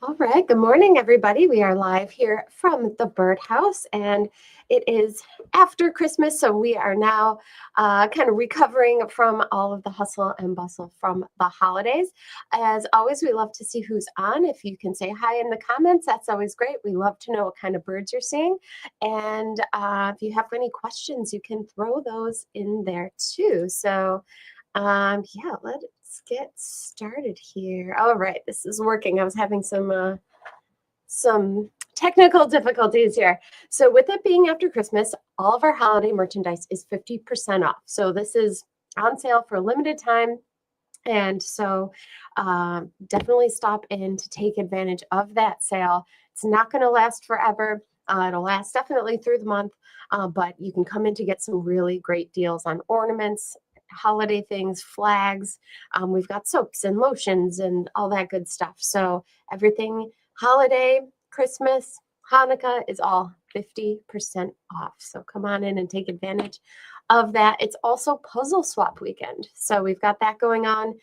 All right. Good morning, everybody. We are live here from the birdhouse, and it is after Christmas. So we are now kind of recovering from all of the hustle and bustle from the holidays. As always, we love to see who's on. If you can say hi in the comments, that's always great. We love to know what kind of birds you're seeing. And if you have any questions, you can throw those in there too. Yeah, let's get started here. All right, this is working. I was having some technical difficulties here. So with it being after Christmas, all of our holiday merchandise is 50% off. So this is on sale for a limited time. And so definitely stop in to take advantage of that sale. It's not going to last forever. It'll last definitely through the month, but you can come in to get some really great deals on ornaments, holiday things, flags. We've got soaps and lotions and all that good stuff. So everything holiday, Christmas, Hanukkah is all 50% off. So come on in and take advantage of that. It's also puzzle swap weekend. So we've got that going on.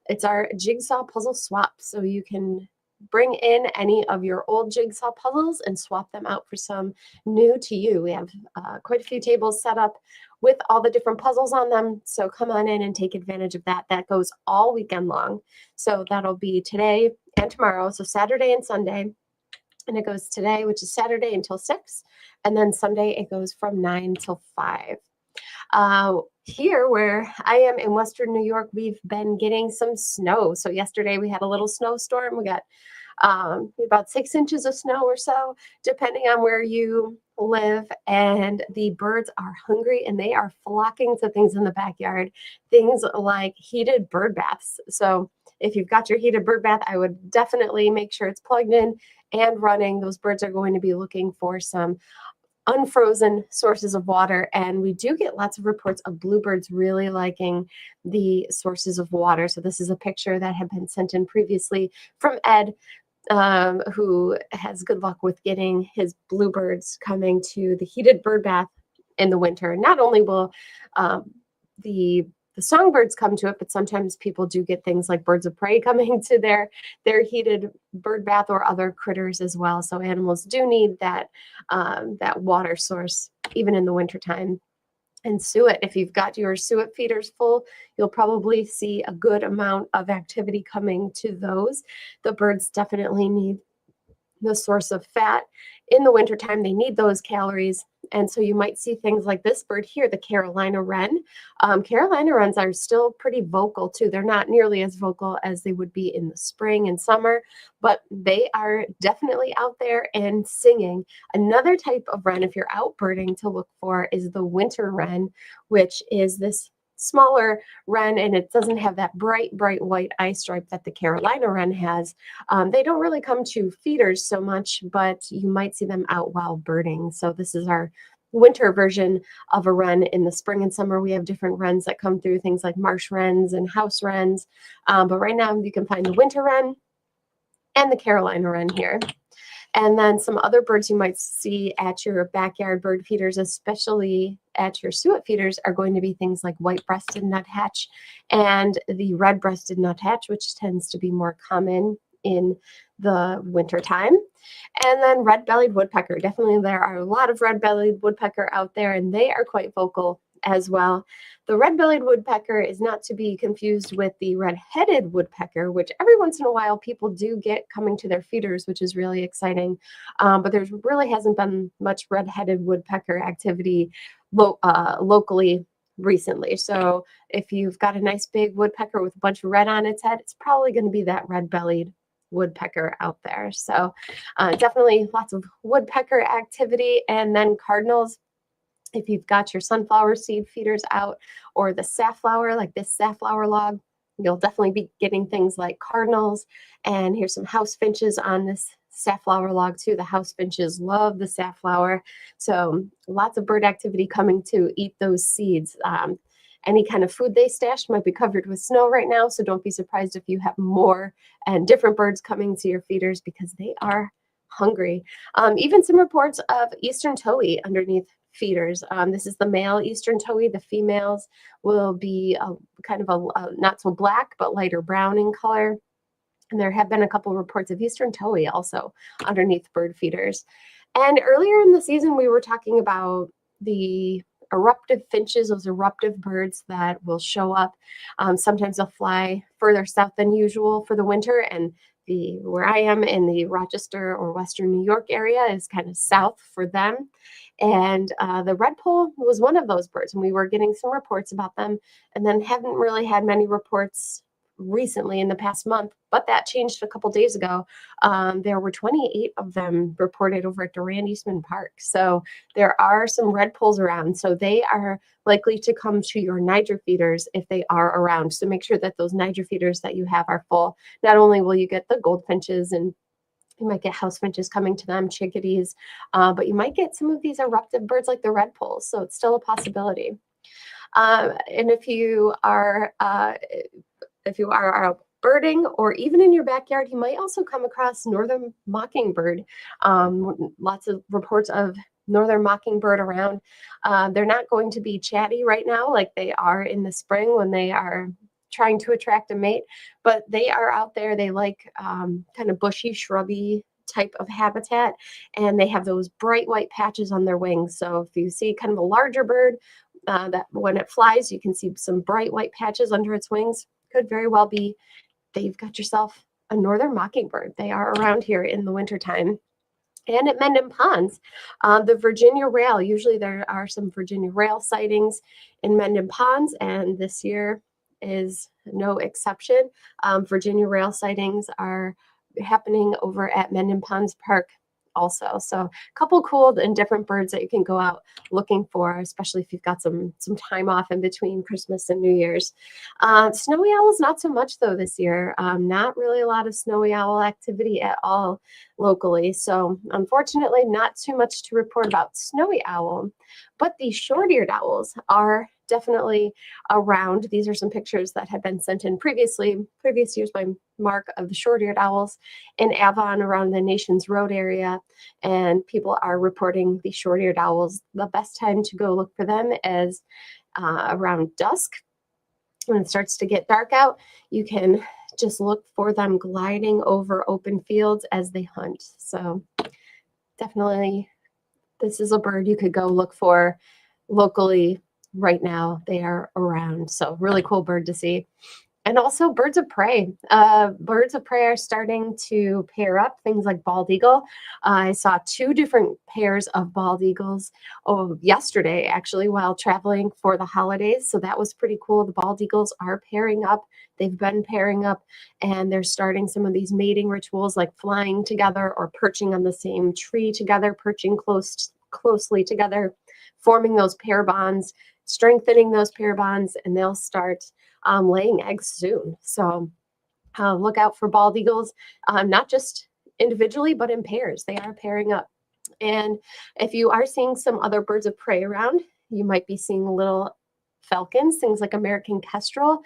It's our jigsaw puzzle swap. So you can bring in any of your old jigsaw puzzles and swap them out for some new to you. We have quite a few tables set up with all the different puzzles on them. So come on in and take advantage of that. That goes all weekend long. So that'll be today and tomorrow. So Saturday and Sunday. And it goes today, which is Saturday, until 6. And then Sunday, it goes from 9 till 5. Here where I am in Western New York, we've been getting some snow. So yesterday we had a little snowstorm. We got about 6 inches of snow or so, depending on where you live. And the birds are hungry and they are flocking to things in the backyard, things like heated bird baths. So if you've got your heated bird bath, I would definitely make sure it's plugged in and running. Those birds are going to be looking for some unfrozen sources of water, and we do get lots of reports of bluebirds really liking the sources of water. So this is a picture that had been sent in previously from Ed, who has good luck with getting his bluebirds coming to the heated bird bath in the winter. Not only will the the songbirds come to it, but sometimes people do get things like birds of prey coming to their heated bird bath, or other critters as well. So animals do need that water source even in the wintertime. And suet, if you've got your suet feeders full, you'll probably see a good amount of activity coming to those. The birds definitely need the source of fat. In the wintertime, they need those calories. And so you might see things like this bird here, the Carolina wren. Carolina wrens are still pretty vocal too. They're not nearly as vocal as they would be in the spring and summer, but they are definitely out there and singing. Another type of wren, if you're out birding, to look for is the winter wren, which is this smaller wren, and it doesn't have that bright white eye stripe that the Carolina wren has. They don't really come to feeders so much, but you might see them out while birding. So this is our winter version of a wren. In the spring and summer, we have different wrens that come through, things like marsh wrens and house wrens. But right now you can find the winter wren and the Carolina wren here. And then some other birds you might see at your backyard bird feeders, especially at your suet feeders, are going to be things like white-breasted nuthatch and the red-breasted nuthatch, which tends to be more common in the wintertime. And then red-bellied woodpecker. Definitely there are a lot of red-bellied woodpecker out there, and they are quite vocal as well. The red-bellied woodpecker is not to be confused with the red-headed woodpecker, which every once in a while people do get coming to their feeders, which is really exciting. But there really hasn't been much red-headed woodpecker activity locally recently. So if you've got a nice big woodpecker with a bunch of red on its head, it's probably going to be that red-bellied woodpecker out there. So definitely lots of woodpecker activity. And then cardinals, if you've got your sunflower seed feeders out, or the safflower, like this safflower log, you'll definitely be getting things like cardinals. And here's some house finches on this safflower log too. The house finches love the safflower. So lots of bird activity coming to eat those seeds. Any kind of food they stashed might be covered with snow right now, so don't be surprised if you have more and different birds coming to your feeders, because they are hungry. Even some reports of eastern towhee underneath feeders. This is the male eastern towhee. The females will be kind of a not so black, but lighter brown in color. And there have been a couple reports of eastern towhee also underneath bird feeders. And earlier in the season, we were talking about the eruptive finches, those eruptive birds that will show up. Sometimes they'll fly further south than usual for the winter, and where I am in the Rochester or Western New York area is kind of south for them. And the redpoll was one of those birds, and we were getting some reports about them, and then haven't really had many reports recently in the past month, but that changed a couple days ago. There were 28 of them reported over at Durand Eastman Park. So there are some redpolls around. So they are likely to come to your Niger feeders if they are around. So make sure that those Niger feeders that you have are full. Not only will you get the goldfinches, and you might get house finches coming to them, chickadees, but you might get some of these eruptive birds like the redpolls. So it's still a possibility. And if you are out birding or even in your backyard, you might also come across northern mockingbird. Lots of reports of northern mockingbird around. They're not going to be chatty right now like they are in the spring when they are trying to attract a mate, but they are out there. They like kind of bushy, shrubby type of habitat, and they have those bright white patches on their wings. So if you see kind of a larger bird, that when it flies, you can see some bright white patches under its wings. Could very well be that you've got yourself a northern mockingbird. They are around here in the wintertime. And at Mendon Ponds, the Virginia rail, usually there are some Virginia rail sightings in Mendon Ponds, and this year is no exception. Virginia rail sightings are happening over at Mendon Ponds Park also. So a couple cool and different birds that you can go out looking for, especially if you've got some time off in between Christmas and New Year's. Snowy owls, not so much though this year. Not really a lot of snowy owl activity at all locally. So unfortunately, not too much to report about snowy owl, but the short-eared owls are definitely around. These are some pictures that had been sent in previous years by Mark of the short-eared owls in Avon around the Nations Road area, and people are reporting the short-eared owls. The best time to go look for them is around dusk. When it starts to get dark out, you can just look for them gliding over open fields as they hunt. So definitely, this is a bird you could go look for locally right now. They are around. So really cool bird to see. And also birds of prey. Birds of prey are starting to pair up, things like bald eagle. I saw 2 different pairs of bald eagles yesterday, actually, while traveling for the holidays. So that was pretty cool. The bald eagles are pairing up. They've been pairing up, and they're starting some of these mating rituals like flying together or perching on the same tree together, perching closely together, forming those pair bonds, strengthening those pair bonds, and they'll start laying eggs soon. So look out for bald eagles, not just individually, but in pairs. They are pairing up. And if you are seeing some other birds of prey around, you might be seeing little falcons, things like American kestrel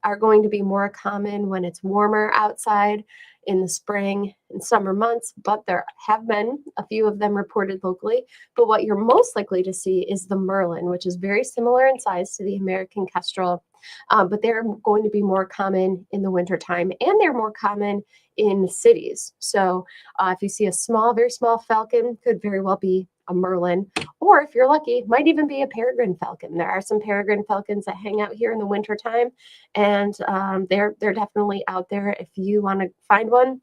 are going to be more common when it's warmer outside in the spring and summer months, but there have been a few of them reported locally. But what you're most likely to see is the merlin, which is very similar in size to the American kestrel, but they're going to be more common in the wintertime, and they're more common in cities. So if you see a very small falcon, could very well be a merlin, or if you're lucky, might even be a peregrine falcon. There are some peregrine falcons that hang out here in the wintertime, and they're definitely out there. If you want to find one,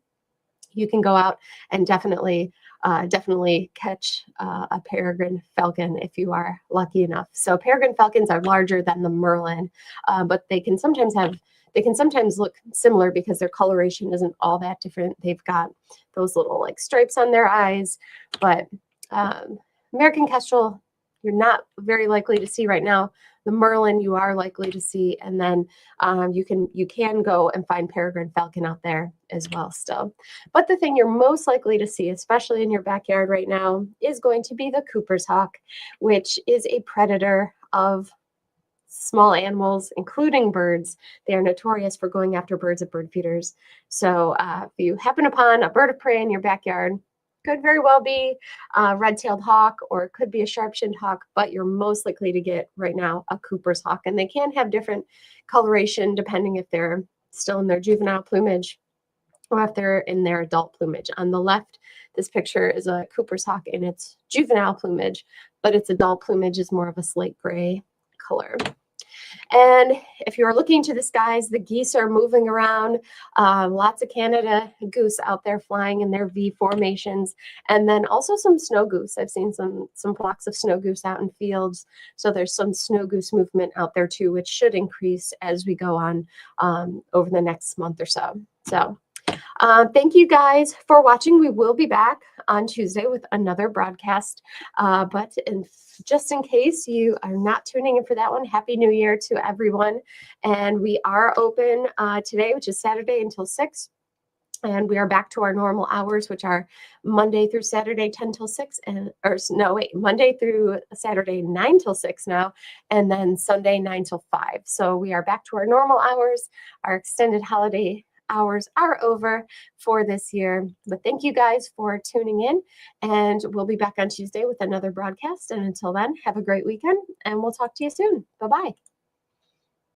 you can go out and definitely catch a peregrine falcon if you are lucky enough. So peregrine falcons are larger than the merlin, but they can sometimes look similar because their coloration isn't all that different. They've got those little like stripes on their eyes, but American kestrel, you're not very likely to see right now. The merlin you are likely to see, and then you can go and find peregrine falcon out there as well still. But the thing you're most likely to see, especially in your backyard right now, is going to be the Cooper's hawk, which is a predator of small animals, including birds. They are notorious for going after birds at bird feeders. So if you happen upon a bird of prey in your backyard, could very well be a red-tailed hawk, or it could be a sharp-shinned hawk, but you're most likely to get right now a Cooper's hawk. And they can have different coloration depending if they're still in their juvenile plumage. or if they're in their adult plumage. On the left, this picture is a Cooper's hawk in its juvenile plumage, but its adult plumage is more of a slate gray color. And if you're looking to the skies, the geese are moving around. Lots of Canada goose out there flying in their V formations, and then also some snow goose. I've seen some flocks of snow goose out in fields. So there's some snow goose movement out there too, which should increase as we go on over the next month or so. So thank you guys for watching. We will be back on Tuesday with another broadcast. Just in case you are not tuning in for that one, Happy New Year to everyone. And we are open today, which is Saturday, until 6. And we are back to our normal hours, which are Monday through Saturday, 10 till 6. Monday through Saturday, 9 till 6 now. And then Sunday, 9 till 5. So we are back to our normal hours. Our extended holiday hours are over for this year. But thank you guys for tuning in. And we'll be back on Tuesday with another broadcast. And until then, have a great weekend. And we'll talk to you soon. Bye-bye.